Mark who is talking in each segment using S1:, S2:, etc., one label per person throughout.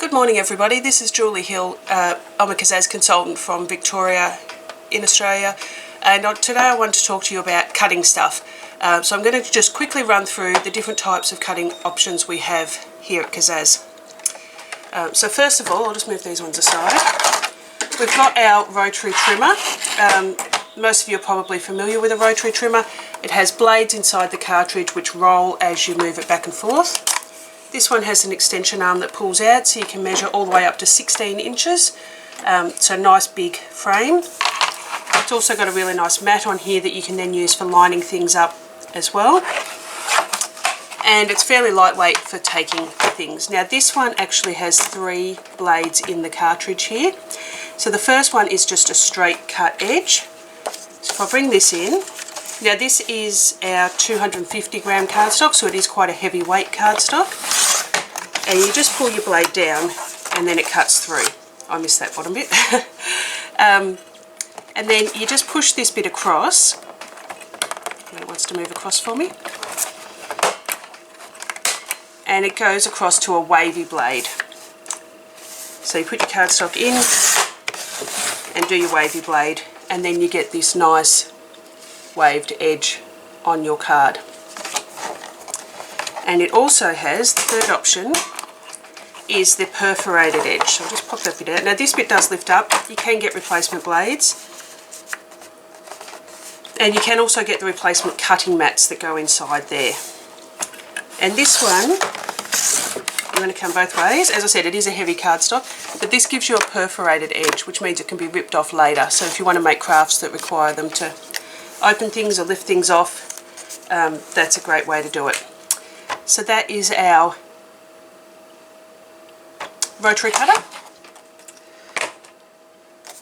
S1: Good morning everybody, this is Julie Hill. I'm a Kaszazz consultant from Victoria in Australia, and today I want to talk to you about cutting stuff. So I'm going to just quickly run through the different types of cutting options we have here at Kaszazz. So first of all, I'll just move these ones aside. We've got our Rotary Trimmer. Most of you are probably familiar with a Rotary Trimmer. It has blades inside the cartridge which roll as you move it back and forth. This one has an extension arm that pulls out so you can measure all the way up to 16 inches. So nice big frame. It's also got a really nice mat on here that you can then use for lining things up as well. And it's fairly lightweight for taking things. Now this one actually has 3 blades in the cartridge here. So the first one is just a straight cut edge. So if I bring this in, now this is our 250 gram cardstock, so it is quite a heavy weight cardstock. And you just pull your blade down and then it cuts through. I missed that bottom bit. And then you just push this bit across. It wants to move across for me. And it goes across to a wavy blade. So you put your cardstock in and do your wavy blade, and then you get this nice waved edge on your card. And it also has, the third option is the perforated edge. So I'll just pop that bit out. Now this bit does lift up. You can get replacement blades, and you can also get the replacement cutting mats that go inside there. And this one, you're going to come both ways. As I said, it is a heavy cardstock, but this gives you a perforated edge, which means it can be ripped off later. So if you want to make crafts that require them to open things or lift things off, that's a great way to do it. So that is our rotary cutter.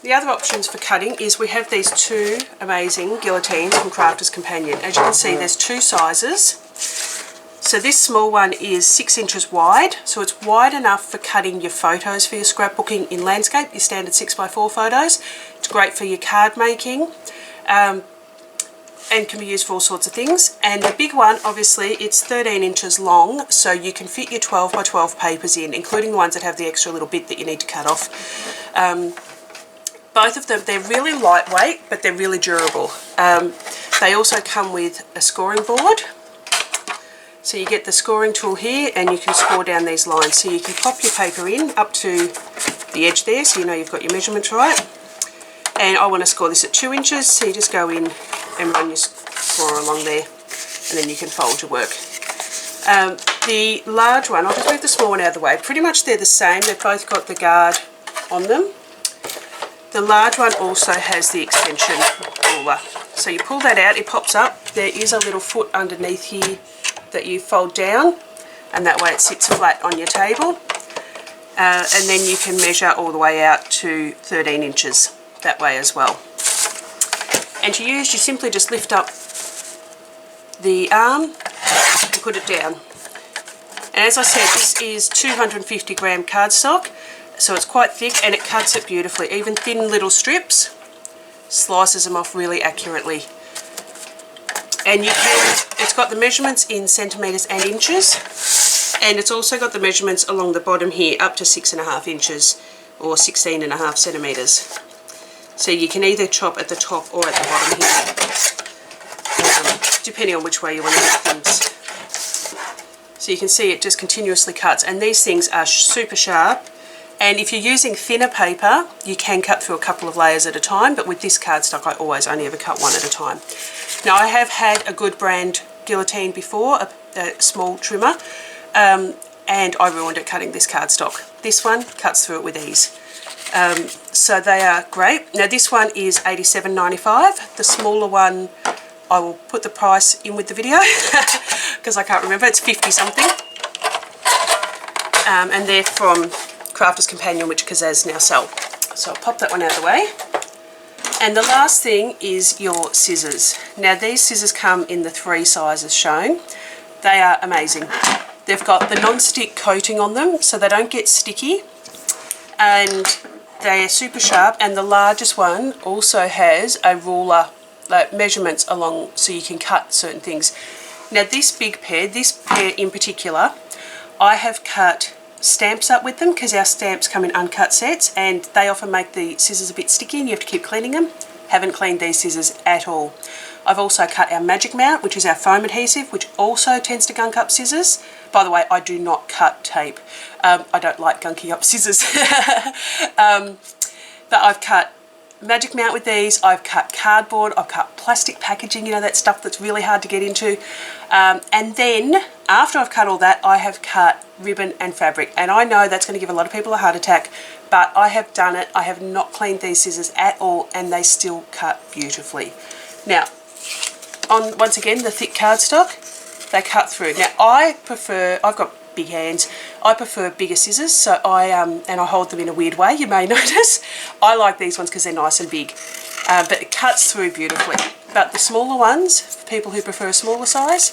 S1: The other options for cutting is we have these 2 amazing guillotines from Crafter's Companion. As you can see, there's 2 sizes. So this small one is 6 inches wide, so it's wide enough for cutting your photos for your scrapbooking in landscape, your standard 6x4 photos. It's great for your card making. And can be used for all sorts of things. And the big one, obviously, it's 13 inches long, so you can fit your 12 by 12 papers in, including the ones that have the extra little bit that you need to cut off. Both of them, they're really lightweight, but they're really durable. They also come with a scoring board. So you get the scoring tool here, and you can score down these lines. So you can pop your paper in up to the edge there, so you know you've got your measurements right. And I want to score this at 2 inches, so you just go in and run your score along there, and then you can fold your work. The large one, I'll just move the small one out of the way. Pretty much they're the same, they've both got the guard on them. The large one also has the extension ruler. So you pull that out, it pops up. There is a little foot underneath here that you fold down, and that way it sits flat on your table. And then you can measure all the way out to 13 inches that way as well. And to use, you simply just lift up the arm and put it down. And as I said, this is 250 gram cardstock, so it's quite thick and it cuts it beautifully. Even thin little strips, slices them off really accurately. And you can, it's got the measurements in centimetres and inches, and it's also got the measurements along the bottom here up to 6.5 inches or 16.5 centimetres. So you can either chop at the top or at the bottom here, depending on which way you want to do things. So you can see it just continuously cuts, and these things are super sharp. And if you're using thinner paper, you can cut through a couple of layers at a time, but with this cardstock I always only ever cut one at a time. Now I have had a good brand Guillotine before, a small trimmer, and I ruined it cutting this cardstock. This one cuts through it with ease. So they are great. Now this one is $87.95. The smaller one, I will put the price in with the video because I can't remember, it's 50 something. And they're from Crafter's Companion, which Kaszazz now sell. So I'll pop that one out of the way. And the last thing is your scissors. Now these scissors come in the 3 sizes shown. They are amazing. They've got the non-stick coating on them so they don't get sticky, and they are super sharp, and the largest one also has a ruler, like measurements along, so you can cut certain things. Now this big pair, this pair in particular, I have cut stamps up with them because our stamps come in uncut sets and they often make the scissors a bit sticky and you have to keep cleaning them. Haven't cleaned these scissors at all. I've also cut our Magic Mount, which is our foam adhesive, which also tends to gunk up scissors. By the way, I do not cut tape. I don't like gunking up scissors. But I've cut Magic Mount with these, I've cut cardboard, I've cut plastic packaging, you know, that stuff that's really hard to get into. And then, after I've cut all that, I have cut ribbon and fabric. And I know that's going to give a lot of people a heart attack, but I have done it. I have not cleaned these scissors at all, and they still cut beautifully. Now, on once again, the thick cardstock, they cut through. Now, I've got big hands. I prefer bigger scissors, so and I hold them in a weird way, you may notice. I like these ones because they're nice and big, but it cuts through beautifully. But the smaller ones, for people who prefer a smaller size,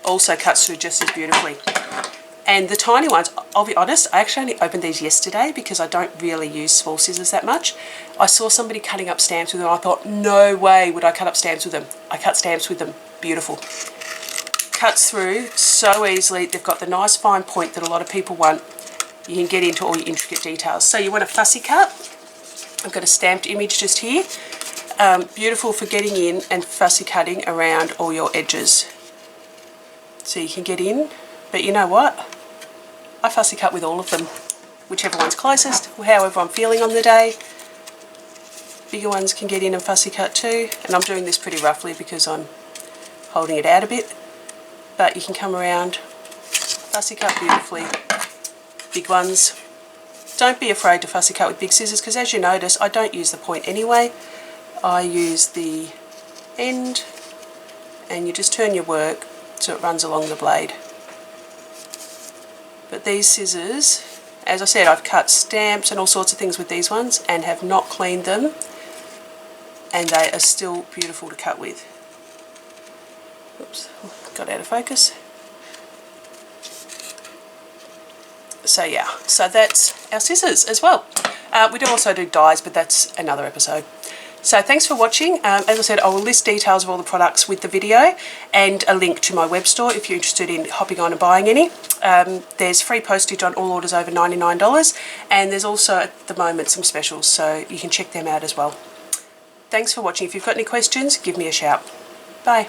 S1: also cuts through just as beautifully. And the tiny ones, I'll be honest, I actually only opened these yesterday because I don't really use small scissors that much. I saw somebody cutting up stamps with them and I thought, no way would I cut up stamps with them. I cut stamps with them. Beautiful. Cuts through so easily. They've got the nice fine point that a lot of people want. You can get into all your intricate details. So you want a fussy cut. I've got a stamped image just here. Beautiful for getting in and fussy cutting around all your edges. So you can get in, but you know what? I fussy cut with all of them. Whichever one's closest, however I'm feeling on the day. Bigger ones can get in and fussy cut too. And I'm doing this pretty roughly because I'm holding it out a bit. But you can come around, fussy cut beautifully. Big ones. Don't be afraid to fussy cut with big scissors because as you notice, I don't use the point anyway. I use the end and you just turn your work so it runs along the blade. But these scissors, as I said, I've cut stamps and all sorts of things with these ones and have not cleaned them, and they are still beautiful to cut with. Oops, got out of focus. So yeah, so that's our scissors as well. We do also do dies, but that's another episode. So thanks for watching. As I said, I will list details of all the products with the video and a link to my web store if you're interested in hopping on and buying any. There's free postage on all orders over $99, and there's also at the moment some specials, so you can check them out as well. Thanks for watching. If you've got any questions, give me a shout. Bye.